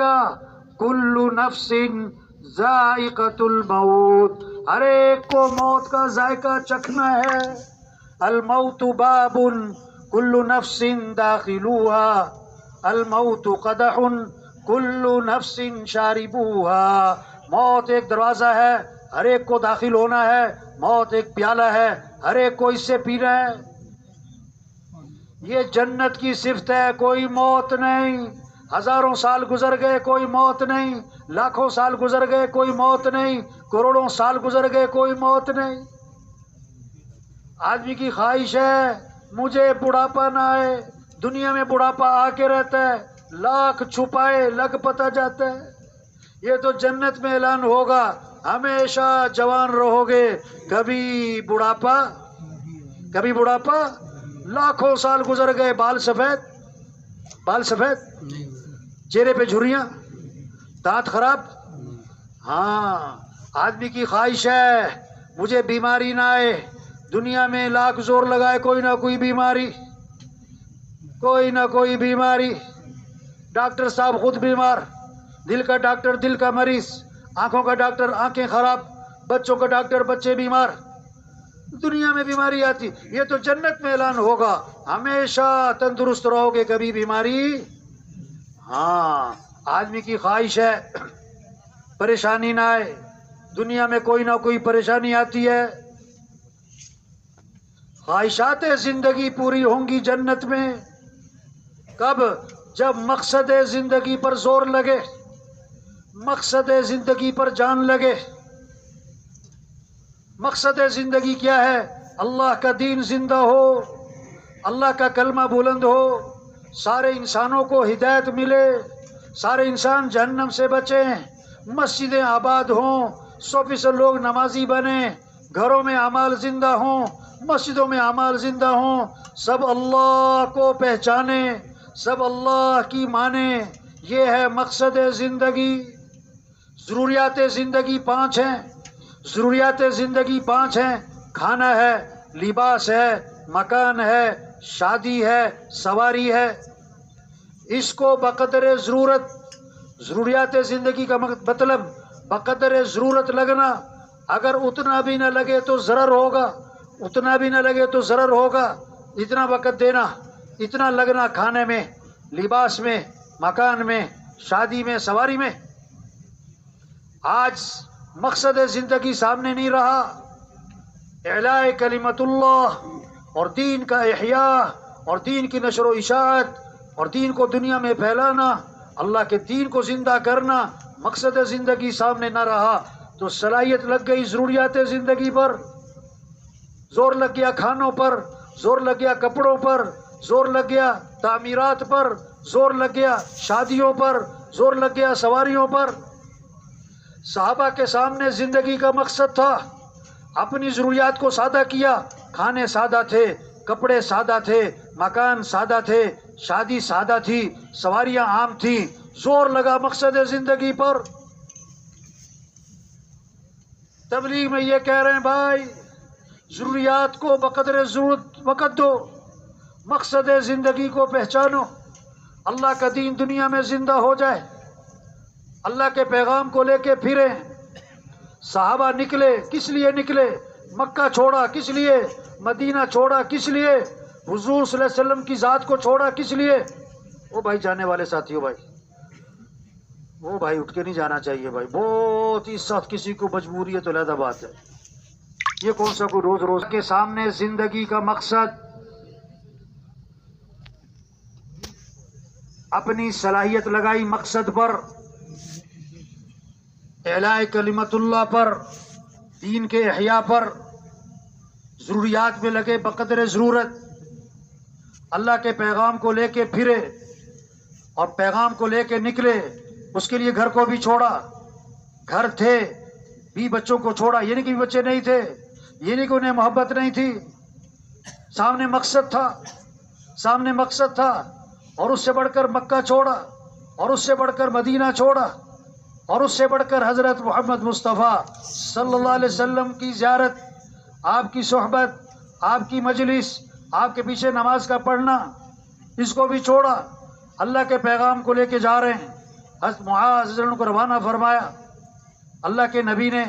گا کل نفس ذائقۃ الموت، ہر ایک کو موت کا ذائقہ چکھنا ہے. الموت باب کل نفس داخلوها، الموت قدح کل نفس شاربوها. موت ایک دروازہ ہے، ہر ایک کو داخل ہونا ہے. موت ایک پیالہ ہے، ہر ایک کو اس سے پینا ہے. یہ جنت کی صفت ہے، کوئی موت نہیں. ہزاروں سال گزر گئے کوئی موت نہیں، لاکھوں سال گزر گئے کوئی موت نہیں، کروڑوں سال گزر گئے کوئی موت نہیں. آدمی کی خواہش ہے مجھے بڑھاپا نہ آئے. دنیا میں بڑھاپا آ کے رہتا ہے، لاکھ چھپائے لگ پتہ جاتا ہے. یہ تو جنت میں اعلان ہوگا ہمیشہ جوان رہو گے، کبھی بڑھاپا کبھی بڑھاپا. لاکھوں سال گزر گئے، بال سفید چہرے پہ جھریاں، دانت خراب. ہاں آدمی کی خواہش ہے مجھے بیماری نہ آئے. دنیا میں لاکھ زور لگائے کوئی نہ کوئی بیماری. ڈاکٹر صاحب خود بیمار، دل کا ڈاکٹر دل کا مریض، آنکھوں کا ڈاکٹر آنکھیں خراب، بچوں کا ڈاکٹر بچے بیمار. دنیا میں بیماری آتی. یہ تو جنت میں اعلان ہوگا ہمیشہ تندرست رہو گے، کبھی بیماری. ہاں آدمی کی خواہش ہے پریشانی نہ آئے. دنیا میں کوئی نہ کوئی پریشانی آتی ہے. خواہشات زندگی پوری ہوں گی جنت میں کب؟ جب مقصد زندگی پر زور لگے، مقصد زندگی پر جان لگے. مقصد زندگی کیا ہے؟ اللہ کا دین زندہ ہو، اللہ کا کلمہ بلند ہو، سارے انسانوں کو ہدایت ملے، سارے انسان جہنم سے بچیں، مسجدیں آباد ہوں، 100% لوگ نمازی بنیں، گھروں میں اعمال زندہ ہوں، مسجدوں میں اعمال زندہ ہوں، سب اللہ کو پہچانیں، سب اللہ کی مانیں. یہ ہے مقصد زندگی. ضروریات زندگی 5 ہیں. ضروریات زندگی 5 ہیں. کھانا ہے، لباس ہے، مکان ہے، شادی ہے، سواری ہے. اس کو بقدر ضرورت، ضروریات زندگی کا مطلب بقدر ضرورت لگنا. اگر اتنا بھی نہ لگے تو ضرر ہوگا، اتنا بھی نہ لگے تو ضرر ہوگا. اتنا وقت دینا، اتنا لگنا کھانے میں، لباس میں، مکان میں، شادی میں، سواری میں. آج مقصد زندگی سامنے نہیں رہا. اعلاء کلمت اللہ اور دین کا احیاء اور دین کی نشر و اشاعت اور دین کو دنیا میں پھیلانا، اللہ کے دین کو زندہ کرنا مقصد زندگی سامنے نہ رہا تو صلاحیت لگ گئی ضروریات زندگی پر. زور لگ گیا کھانوں پر، زور لگ گیا کپڑوں پر، زور لگ گیا تعمیرات پر، زور لگ گیا شادیوں پر، زور لگ گیا سواریوں پر. صحابہ کے سامنے زندگی کا مقصد تھا، اپنی ضروریات کو سادہ کیا. کھانے سادہ تھے، کپڑے سادہ تھے، مکان سادہ تھے، شادی سادہ تھی، سواریاں عام تھی. زور لگا مقصد زندگی پر. تبلیغ میں یہ کہہ رہے ہیں بھائی ضروریات کو بقدر ضرورت وقت دو، مقصد زندگی کو پہچانو، اللہ کا دین دنیا میں زندہ ہو جائے، اللہ کے پیغام کو لے کے پھریں. صحابہ نکلے، کس لیے نکلے؟ مکہ چھوڑا کس لیے؟ مدینہ چھوڑا کس لیے؟ حضور صلی اللہ علیہ وسلم کی ذات کو چھوڑا کس لیے؟ وہ بھائی جانے والے ساتھیوں، بھائی وہ بھائی اٹھ کے نہیں جانا چاہیے بھائی. بہت ہی سخت کسی کو مجبوری ہے تو علیحدہ بات ہے. یہ کون سا کوئی روز روز کے سامنے زندگی کا مقصد اپنی صلاحیت لگائی مقصد پر، اعلاء کلمت اللہ پر، دین کے احیاء پر. ضروریات میں لگے بقدر ضرورت، اللہ کے پیغام کو لے کے پھرے اور پیغام کو لے کے نکلے. اس کے لیے گھر کو بھی چھوڑا. گھر تھے بھی بچوں کو چھوڑا، یہ نہیں کہ بچے نہیں تھے، یہ نہیں کہ انہیں محبت نہیں تھی. سامنے مقصد تھا، سامنے مقصد تھا. اور اس سے بڑھ کر مکہ چھوڑا، اور اس سے بڑھ کر مدینہ چھوڑا، اور اس سے بڑھ کر حضرت محمد مصطفیٰ صلی اللہ علیہ وسلم کی زیارت، آپ کی صحبت، آپ کی مجلس، آپ کے پیچھے نماز کا پڑھنا، اس کو بھی چھوڑا. اللہ کے پیغام کو لے کے جا رہے ہیں، حضرت معاذ رضی اللہ عنہ کو روانہ فرمایا. اللہ کے نبی نے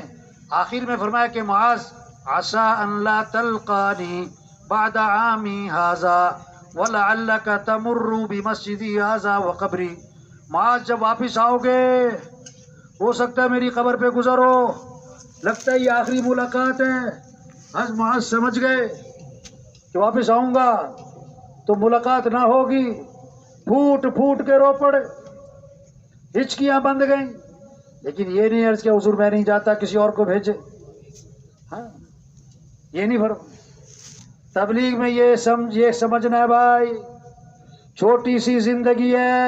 آخر میں فرمایا کہ معاذ عسى ان لا تلقاني بعد عامي هذا ولعلك تمر بمسجدي هذا وقبري. معاذ جب واپس آؤ گے ہو سکتا ہے میری قبر پہ گزرو، لگتا ہے یہ آخری ملاقات ہے. حضرت معاذ سمجھ گئے کہ واپس آؤں گا تو ملاقات نہ ہوگی، پھوٹ پھوٹ کے رو پڑے، ہچکیاں بند گئیں. لیکن یہ نہیں عرض کیا حضور میں نہیں جاتا، کسی اور کو بھیجے. ہاں یہ نہیں فرق. تبلیغ میں یہ سمجھنا ہے بھائی، چھوٹی سی زندگی ہے.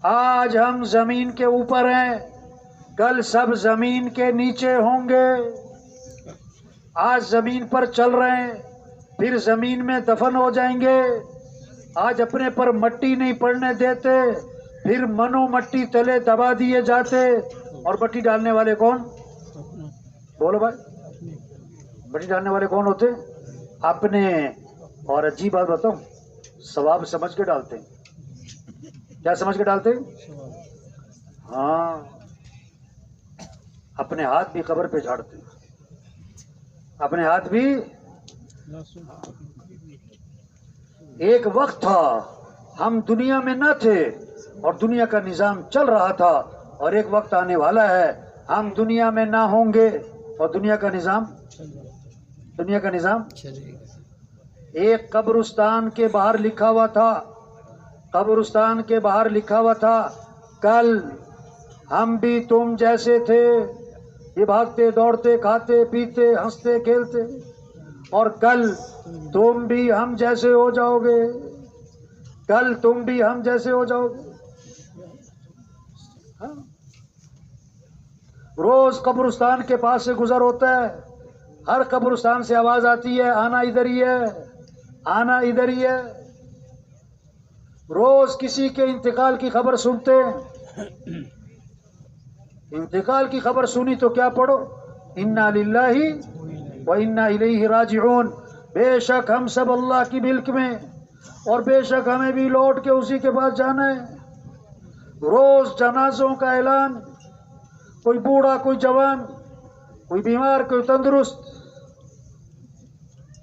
آج ہم زمین کے اوپر ہیں، کل سب زمین کے نیچے ہوں گے. آج زمین پر چل رہے ہیں، پھر زمین میں دفن ہو جائیں گے. آج اپنے پر مٹی نہیں پڑنے دیتے، پھر منو مٹی تلے دبا دیے جاتے. اور مٹی ڈالنے والے کون؟ بولو بھائی، مٹی ڈالنے والے کون ہوتے؟ اپنے. اور عجیب بات بتاؤں، ثواب سمجھ کے ڈالتے ہیں. کیا سمجھ کے ڈالتے ہیں؟ ہاں، اپنے ہاتھ بھی قبر پہ جھاڑتے ہیں، اپنے ہاتھ بھی. ایک وقت تھا ہم دنیا میں نہ تھے اور دنیا کا نظام چل رہا تھا، اور ایک وقت آنے والا ہے ہم دنیا میں نہ ہوں گے اور دنیا کا نظام ایک قبرستان کے باہر لکھا ہوا تھا، قبرستان کے باہر لکھا ہوا تھا کل ہم بھی تم جیسے تھے، یہ بھاگتے دوڑتے کھاتے پیتے ہنستے کھیلتے، اور کل تم بھی ہم جیسے ہو جاؤ گے، کل تم بھی ہم جیسے ہو جاؤ گے. روز قبرستان کے پاس سے گزر ہوتا ہے، ہر قبرستان سے آواز آتی ہے آنا ادھر ہی ہے، آنا ادھر ہی ہے. روز کسی کے انتقال کی خبر سنتے ہیں، انتقال کی خبر سنی تو کیا پڑھو؟ انا للہ و انا الیہ راجعون. بے شک ہم سب اللہ کی ملک میں، اور بے شک ہمیں بھی لوٹ کے اسی کے پاس جانا ہے. روز جنازوں کا اعلان، کوئی بوڑھا کوئی جوان، کوئی بیمار کوئی تندرست.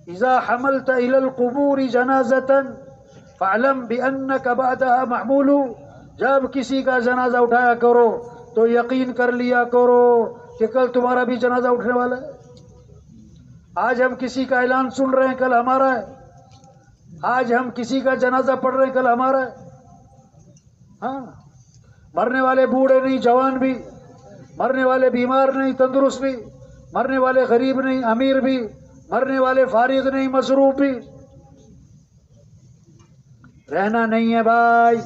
اذا حملت الى القبور جنازة فاعلم بانك بعدها محمول. جب کسی کا جنازہ اٹھایا کرو تو یقین کر لیا کرو کہ کل تمہارا بھی جنازہ اٹھنے والا ہے. آج ہم کسی کا اعلان سن رہے ہیں، کل ہمارا ہے. آج ہم کسی کا جنازہ پڑھ رہے ہیں، کل ہمارا ہے. ہاں، مرنے والے بوڑھے نہیں جوان بھی، مرنے والے بیمار نہیں تندرست بھی، مرنے والے غریب نہیں امیر بھی، مرنے والے فارغ نہیں مصروف بھی. رہنا نہیں ہے بھائی،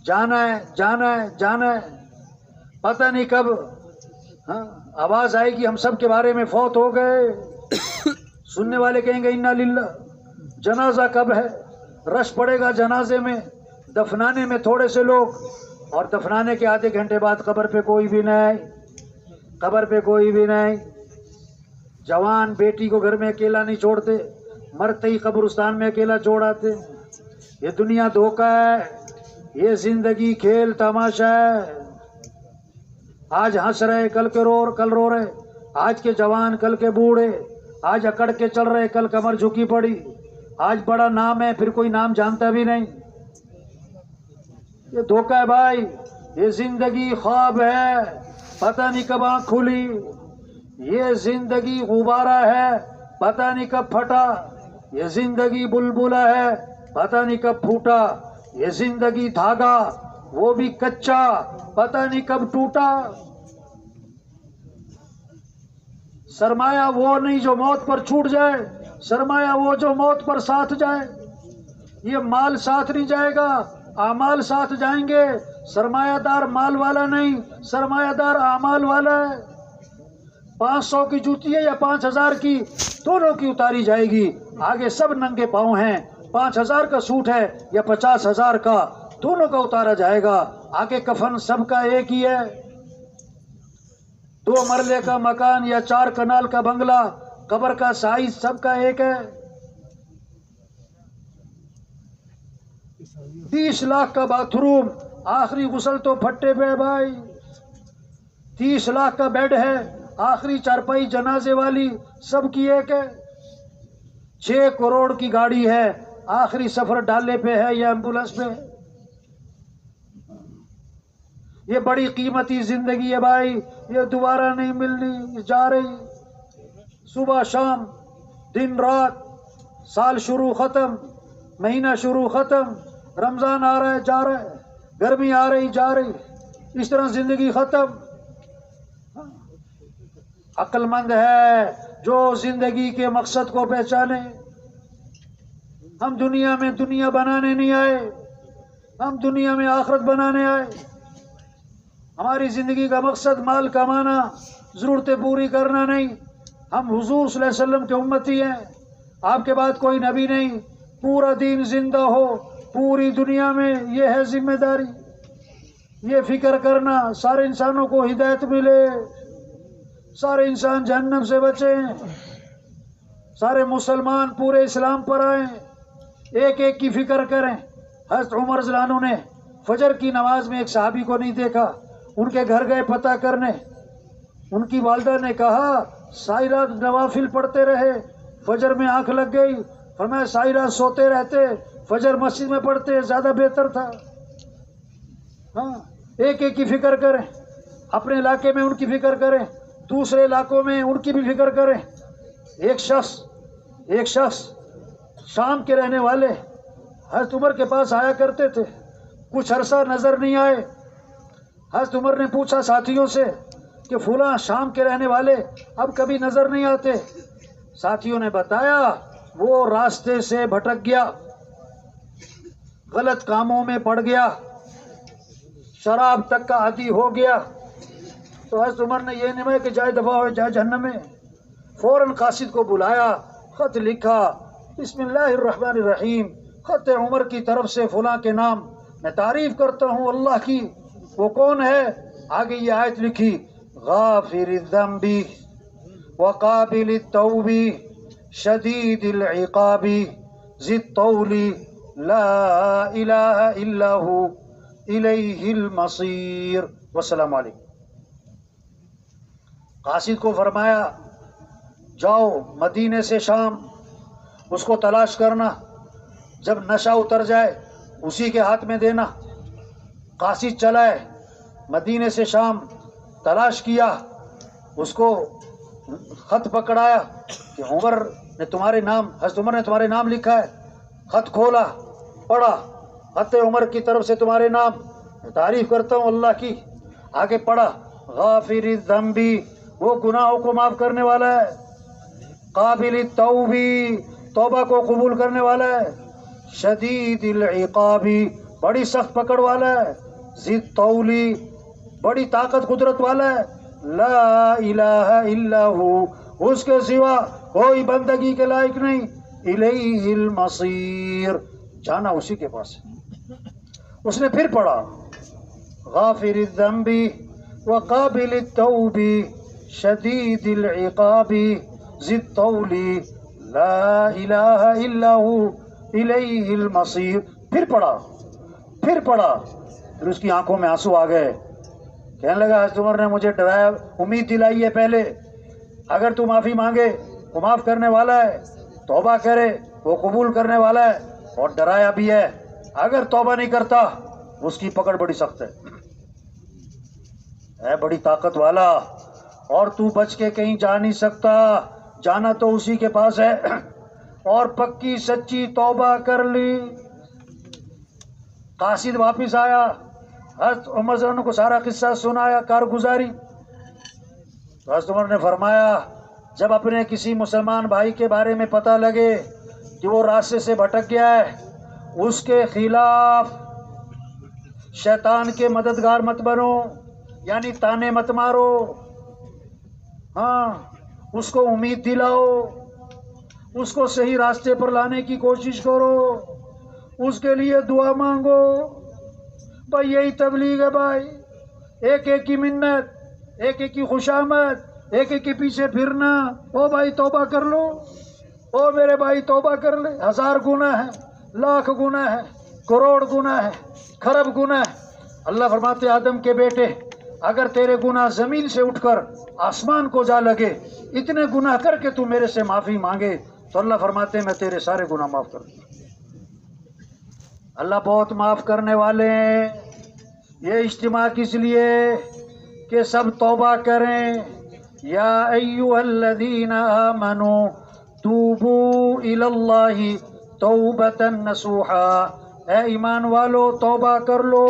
جانا ہے جانا ہے جانا ہے. پتہ نہیں کب آواز آئے گی ہم سب کے بارے میں فوت ہو گئے. سننے والے کہیں گے انا للہ. جنازہ کب ہے؟ رش پڑے گا جنازے میں، دفنانے میں تھوڑے سے لوگ، اور دفنانے کے آدھے گھنٹے بعد قبر پہ کوئی بھی نہیں، قبر پہ کوئی بھی نہیں. جوان بیٹی کو گھر میں اکیلا نہیں چھوڑتے، مرتے ہی قبرستان میں اکیلا چھوڑ آتے. یہ دنیا دھوکہ ہے، یہ زندگی کھیل تماشا ہے. آج ہنس رہے کل رو رہے، آج کے جوان کل کے بوڑھے، آج اکڑ کے چل رہے کل کمر جھکی پڑی. آج بڑا نام ہے پھر کوئی نام جانتا بھی نہیں. یہ دھوکہ ہے بھائی، یہ زندگی خواب ہے، پتہ نہیں کب آنکھ کھلی. یہ زندگی غبارہ ہے، پتہ نہیں کب پھٹا. یہ زندگی بلبلہ ہے، پتہ نہیں کب پھوٹا. یہ زندگی دھاگا، وہ بھی کچا، پتہ نہیں کب ٹوٹا. سرمایہ وہ نہیں جو موت پر چھوٹ جائے، سرمایہ وہ جو موت پر ساتھ جائے. یہ مال ساتھ نہیں جائے گا، اعمال ساتھ جائیں گے. سرمایہ دار مال والا نہیں، سرمایہ دار اعمال والا ہے. 500 کی جوتی ہے یا 5000 کی، دونوں کی اتاری جائے گی. آگے سب ننگے پاؤں ہیں. 5000 کا سوٹ ہے یا 50,000 کا، دونوں کا اتارا جائے گا. آگے کفن سب کا ایک ہی ہے. 2 مرلے کا مکان یا 4 کنال کا بنگلہ، قبر کا سائز سب کا ایک ہے. 30 لاکھ کا باتھ روم، آخری غسل تو پھٹے پہ بھائی، 30 لاکھ کا بیڈ ہے، آخری چارپائی جنازے والی سب کی ایک ہے، 6 کروڑ کی گاڑی ہے، آخری سفر ڈالے پہ ہے یا ایمبولینس پہ۔ یہ بڑی قیمتی زندگی ہے بھائی، یہ دوبارہ نہیں ملنی، جا رہی، صبح شام دن رات، سال شروع ختم، مہینہ شروع ختم، رمضان آ رہا ہے جا رہا ہے، گرمی آ رہی جا رہی، اس طرح زندگی ختم۔ عقل مند ہے جو زندگی کے مقصد کو پہچانے۔ ہم دنیا میں دنیا بنانے نہیں آئے، ہم دنیا میں آخرت بنانے آئے۔ ہماری زندگی کا مقصد مال کمانا، ضرورتیں پوری کرنا نہیں۔ ہم حضور صلی اللہ علیہ وسلم کے امتی ہیں، آپ کے بعد کوئی نبی نہیں، پورا دین زندہ ہو پوری دنیا میں، یہ ہے ذمہ داری، یہ فکر کرنا سارے انسانوں کو ہدایت ملے، سارے انسان جہنم سے بچیں، سارے مسلمان پورے اسلام پر آئیں، ایک ایک کی فکر کریں۔ حضرت عمر رضی اللہ عنہ نے فجر کی نماز میں ایک صحابی کو نہیں دیکھا، ان کے گھر گئے پتہ کرنے، ان کی والدہ نے کہا ساری رات نوافل پڑھتے رہے، فجر میں آنکھ لگ گئی، فرمایا ساری رات سوتے رہتے، فجر مسجد میں پڑھتے زیادہ بہتر تھا۔ ہاں، ایک ایک کی فکر کریں، اپنے علاقے میں ان کی فکر کریں، دوسرے علاقوں میں ان کی بھی فکر کریں۔ ایک شخص شام کے رہنے والے حضرت عمر کے پاس آیا کرتے تھے، کچھ عرصہ نظر نہیں آئے۔ حضرت عمر نے پوچھا ساتھیوں سے کہ فلاں شام کے رہنے والے اب کبھی نظر نہیں آتے۔ ساتھیوں نے بتایا وہ راستے سے بھٹک گیا، غلط کاموں میں پڑ گیا، شراب تک کا عادی ہو گیا۔ تو حضرت عمر نے یہ نہیں کہ جائے دفاع ہو جائے جہنم میں، فوراً قاصد کو بلایا، خط لکھا، بسم اللہ الرحمن الرحیم، خط عمر کی طرف سے فلاں کے نام، میں تعریف کرتا ہوں اللہ کی، وہ کون ہے؟ آگے یہ آیت لکھی، غافر الذنب وقابل التوب شدید العقاب ذی الطول لا الہ الا ہو الیہ المصیر۔ والسلام علیکم۔ قاصد کو فرمایا جاؤ مدینے سے شام اس کو تلاش کرنا، جب نشہ اتر جائے اسی کے ہاتھ میں دینا۔ قاصد چلائے مدینے سے شام، تلاش کیا، اس کو خط پکڑایا کہ عمر نے تمہارے نام، حضرت عمر نے تمہارے نام لکھا ہے۔ خط کھولا، پڑھا، خط عمر کی طرف سے تمہارے نام، میں تعریف کرتا ہوں اللہ کی۔ آگے پڑھا، غافر الذنب، وہ گناہوں کو معاف کرنے والا ہے، قابل التوب، توبہ کو قبول کرنے والا ہے، شدید العقاب، بڑی سخت پکڑ والا ہے، ذی الطول، بڑی طاقت قدرت والا ہے، لا الہ الا ہو، اس کے سوا کوئی بندگی کے لائق نہیں، الیہ المصیر، جانا اسی کے پاس ہے۔ اس نے پھر پڑھا، غافر الذنب وقابل التوب شدید العقاب ذی الطول لا الہ الا ہو الیہ المصیر۔ پھر پڑھا، پھر اس کی آنکھوں میں آنسو آ گئے، کہنے لگا حضرت عمر نے مجھے ڈرایا، امید دلائی ہے پہلے، اگر تو معافی مانگے وہ معاف کرنے والا ہے، توبہ کرے وہ قبول کرنے والا ہے، اور ڈرایا بھی ہے اگر توبہ نہیں کرتا اس کی پکڑ بڑی سخت ہے بڑی طاقت والا، اور تو بچ کے کہیں جا نہیں سکتا، جانا تو اسی کے پاس ہے۔ اور پکی سچی توبہ کر لی۔ قاصد واپس آیا، حضرت عمر صلی اللہ عنہ کو سارا قصہ سنایا، کارگزاری۔ حضرت عمر نے فرمایا جب اپنے کسی مسلمان بھائی کے بارے میں پتہ لگے کہ وہ راستے سے بھٹک گیا ہے، اس کے خلاف شیطان کے مددگار مت بنو، یعنی تانے مت مارو، ہاں، اس کو امید دلاؤ، اس کو صحیح راستے پر لانے کی کوشش کرو، اس کے لیے دعا مانگو۔ بھائی یہی تبلیغ ہے بھائی، ایک ایک کی منت، ایک ایک کی خوشامد، ایک ایک کے پیچھے پھرنا، او بھائی توبہ کر لو، او میرے بھائی توبہ کر لے، 1000 گناہ ہے، لاکھ گناہ ہے، کروڑ گناہ ہے، کھرب گناہ ہے، اللہ فرماتے آدم کے بیٹے اگر تیرے گناہ زمین سے اٹھ کر آسمان کو جا لگے، اتنے گناہ کر کے تو میرے سے معافی مانگے تو اللہ فرماتے میں تیرے سارے گناہ معاف کر دوں. اللہ بہت معاف کرنے والے ہیں. یہ اجتماع کس لیے کہ سب توبہ کریں. یا ایھا الذین آمنوا توبوا الی اللہ توبۃ نصوحا. اے ایمان والو توبہ کر لو.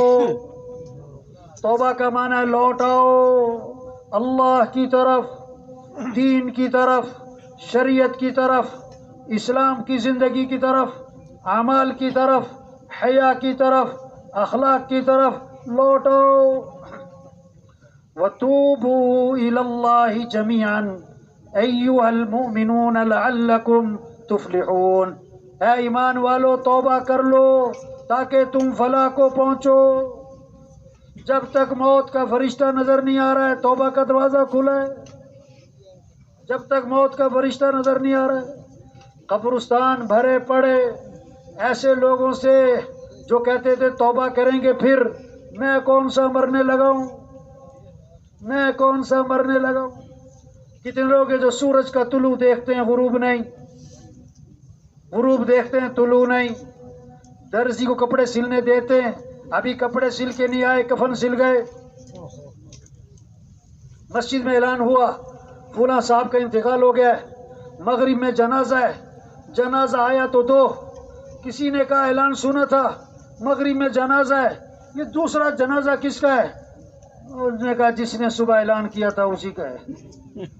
توبہ کا معنی ہے لوٹ آؤ اللہ کی طرف، دین کی طرف، شریعت کی طرف، اسلام کی زندگی کی طرف، اعمال کی طرف، حیا کی طرف، اخلاق کی طرف لوٹ آؤ. وَتُوبُوا إِلَى اللَّهِ جَمِيعًا أَيُّهَا الْمُؤْمِنُونَ لَعَلَّكُمْ تُفْلِحُونَ. اے ایمان والو توبہ کر لو تاکہ تم فلاح کو پہنچو. جب تک موت کا فرشتہ نظر نہیں آ رہا ہے توبہ کا دروازہ کھلا ہے. جب تک موت کا فرشتہ نظر نہیں آ رہا ہے. قبرستان بھرے پڑے ایسے لوگوں سے جو کہتے تھے توبہ کریں گے پھر. میں کون سا مرنے لگا ہوں، میں کون سا مرنے لگا ہوں. کتنے لوگ ہیں جو سورج کا طلوع دیکھتے ہیں غروب نہیں، غروب دیکھتے ہیں طلوع نہیں. درزی کو کپڑے سلنے دیتے ہیں، ابھی کپڑے سل کے نہیں آئے کفن سل گئے. مسجد میں اعلان ہوا فلاں صاحب کا انتقال ہو گیا ہے، مغرب میں جنازہ ہے. جنازہ آیا تو دو، کسی نے کہا اعلان سنا تھا مغرب میں جنازہ ہے، یہ دوسرا جنازہ کس کا ہے؟ اس نے کہا جس نے صبح اعلان کیا تھا اسی کا ہے،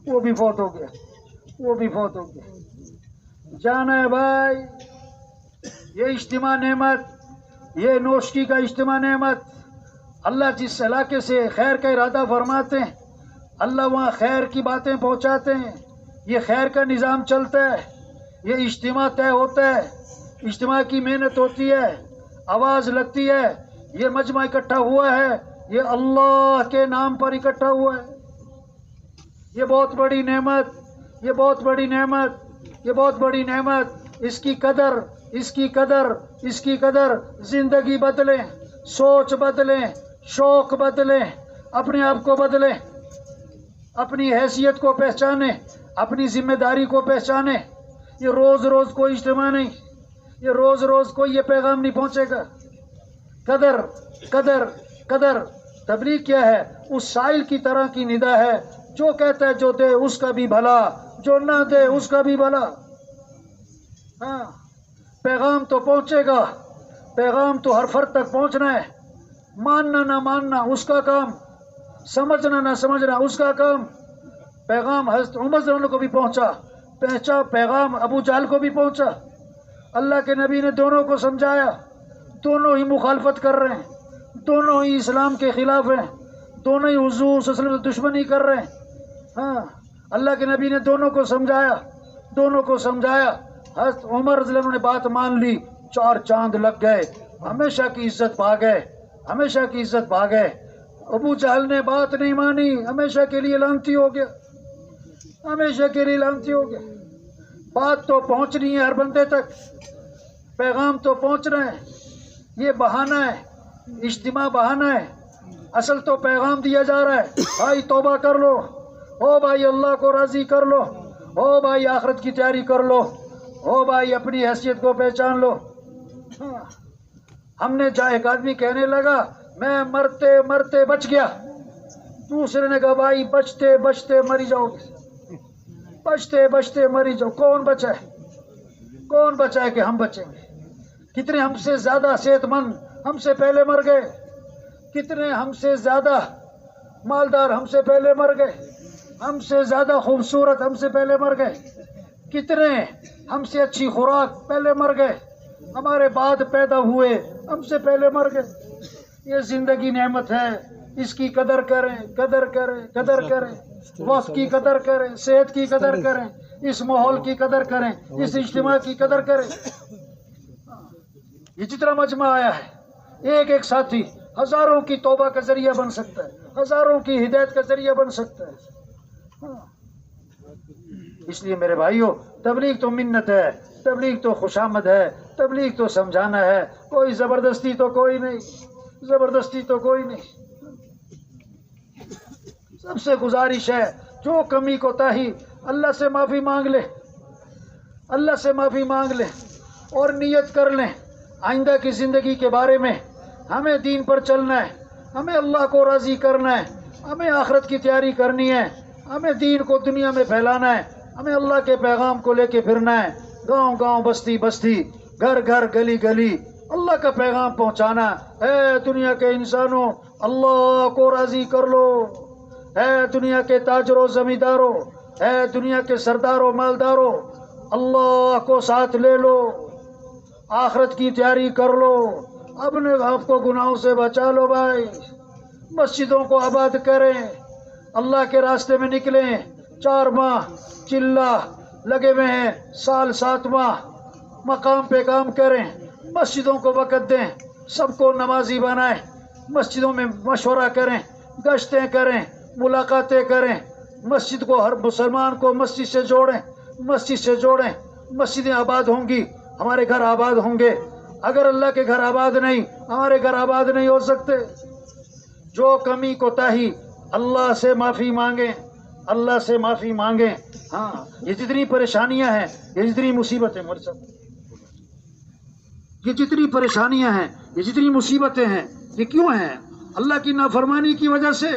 وہ بھی فوت ہو گیا، وہ بھی فوت ہو گیا. جانا ہے بھائی. یہ اجتماع نعمت، یہ نوشکی کا اجتماع نعمت. اللہ جس علاقے سے خیر کا ارادہ فرماتے ہیں اللہ وہاں خیر کی باتیں پہنچاتے ہیں. یہ خیر کا نظام چلتا ہے. یہ اجتماع طے ہوتا ہے، اجتماع کی محنت ہوتی ہے، آواز لگتی ہے. یہ مجمع اکٹھا ہوا ہے، یہ اللہ کے نام پر اکٹھا ہوا ہے. یہ بہت بڑی نعمت، یہ بہت بڑی نعمت، یہ بہت بڑی نعمت. اس کی قدر، اس کی قدر، اس کی قدر. زندگی بدلیں، سوچ بدلیں، شوق بدلیں، اپنے آپ کو بدلیں، اپنی حیثیت کو پہچانیں، اپنی ذمہ داری کو پہچانیں. یہ روز روز کوئی اجتماع نہیں، یہ روز روز کوئی یہ پیغام نہیں پہنچے گا. قدر قدر قدر. تبلیغ کیا ہے؟ اس سائل کی طرح کی ندا ہے جو کہتا ہے جو دے اس کا بھی بھلا، جو نہ دے اس کا بھی بھلا. ہاں پیغام تو پہنچے گا، پیغام تو ہر فرد تک پہنچنا ہے. ماننا نہ ماننا اس کا کام، سمجھنا نہ سمجھنا اس کا کام. پیغام حضرت عمر رضی اللہ عنہ کو بھی پہنچا، پیغام ابو جہل کو بھی پہنچا. اللہ کے نبی نے دونوں کو سمجھایا. دونوں ہی مخالفت کر رہے ہیں، دونوں ہی اسلام کے خلاف ہیں، دونوں ہی حضور صلی اللہ علیہ وسلم سے دشمنی کر رہے ہیں. ہاں اللہ کے نبی نے دونوں کو سمجھایا، دونوں کو سمجھایا. حضرت عمر رضی اللہ عنہ نے بات مان لی، 4 چاند لگ گئے، ہمیشہ کی عزت پا گئے، ہمیشہ کی عزت پا گئے. ابو جہل نے بات نہیں مانی، ہمیشہ کے لیے لعنتی ہو گیا، ہمیشہ کے لیے لعنتی ہو گیا. بات تو پہنچنی ہے ہر بندے تک، پیغام تو پہنچنا ہے. یہ بہانہ ہے، اجتماع بہانہ ہے، اصل تو پیغام دیا جا رہا ہے. بھائی توبہ کر لو، او بھائی اللہ کو راضی کر لو، او بھائی آخرت کی تیاری کر لو، او بھائی اپنی حیثیت کو پہچان لو. ہم نے جہاں ایک آدمی کہنے لگا میں مرتے مرتے بچ گیا، دوسرے نے کہا بھائی بچتے بچتے مری جاؤ گے، بچتے بچتے مری جاؤ. کون بچا ہے؟ کون بچا ہے کہ ہم بچیں گے؟ کتنے ہم سے زیادہ صحت مند ہم سے پہلے مر گئے، کتنے ہم سے زیادہ مالدار ہم سے پہلے مر گئے، ہم سے زیادہ خوبصورت ہم سے پہلے مر گئے، کتنے ہم سے اچھی خوراک پہلے مر گئے، ہمارے بعد پیدا ہوئے ہم سے پہلے مر گئے. یہ زندگی نعمت ہے، اس کی قدر کریں، قدر کریں، قدر کریں. وقت کی قدر کریں، صحت کی قدر کریں، اس ماحول کی قدر کریں، اس اجتماع کی قدر کریں. یہ جتنا مجمع آیا ہے ایک ایک ساتھی ہزاروں کی توبہ کا ذریعہ بن سکتا ہے، ہزاروں کی ہدایت کا ذریعہ بن سکتا ہے. اس لیے میرے بھائیوں تبلیغ تو منت ہے، تبلیغ تو خوشامد ہے، تبلیغ تو سمجھانا ہے، کوئی زبردستی تو کوئی نہیں. زبردستی تو کوئی نہیں. سب سے گزارش ہے جو کمی کوتاہی اللہ سے معافی مانگ لے، اللہ سے معافی مانگ لے اور نیت کر لیں آئندہ کی زندگی کے بارے میں. ہمیں دین پر چلنا ہے، ہمیں اللہ کو راضی کرنا ہے، ہمیں آخرت کی تیاری کرنی ہے، ہمیں دین کو دنیا میں پھیلانا ہے، ہمیں اللہ کے پیغام کو لے کے پھرنا ہے. گاؤں گاؤں، بستی بستی، گھر گھر، گلی گلی اللہ کا پیغام پہنچانا. اے دنیا کے انسانوں، اللہ کو راضی کر لو. اے دنیا کے تاجروں، زمینداروں، اے دنیا کے سرداروں، مالداروں، اللہ کو ساتھ لے لو، آخرت کی تیاری کر لو، اپنے آپ کو گناہوں سے بچا لو. بھائی مسجدوں کو آباد کریں، اللہ کے راستے میں نکلیں. 4 ماہ چلہ لگے ہوئے ہیں، سال 7 ماہ مقام پہ کام کریں، مسجدوں کو وقت دیں، سب کو نمازی بنائیں، مسجدوں میں مشورہ کریں، گشتیں کریں، ملاقاتیں کریں، مسجد کو، ہر مسلمان کو مسجد سے جوڑیں، مسجد سے جوڑیں. مسجدیں آباد ہوں گی، ہمارے گھر آباد ہوں گے. اگر اللہ کے گھر آباد نہیں، ہمارے گھر آباد نہیں ہو سکتے. جو کمی کوتاہی اللہ سے معافی مانگیں، اللہ سے معافی مانگیں. ہاں یہ جتنی پریشانیاں ہیں، یہ جتنی مصیبتیں، یہ جتنی پریشانیاں ہیں، یہ جتنی مصیبتیں ہیں، یہ کیوں ہیں؟ اللہ کی نافرمانی کی وجہ سے.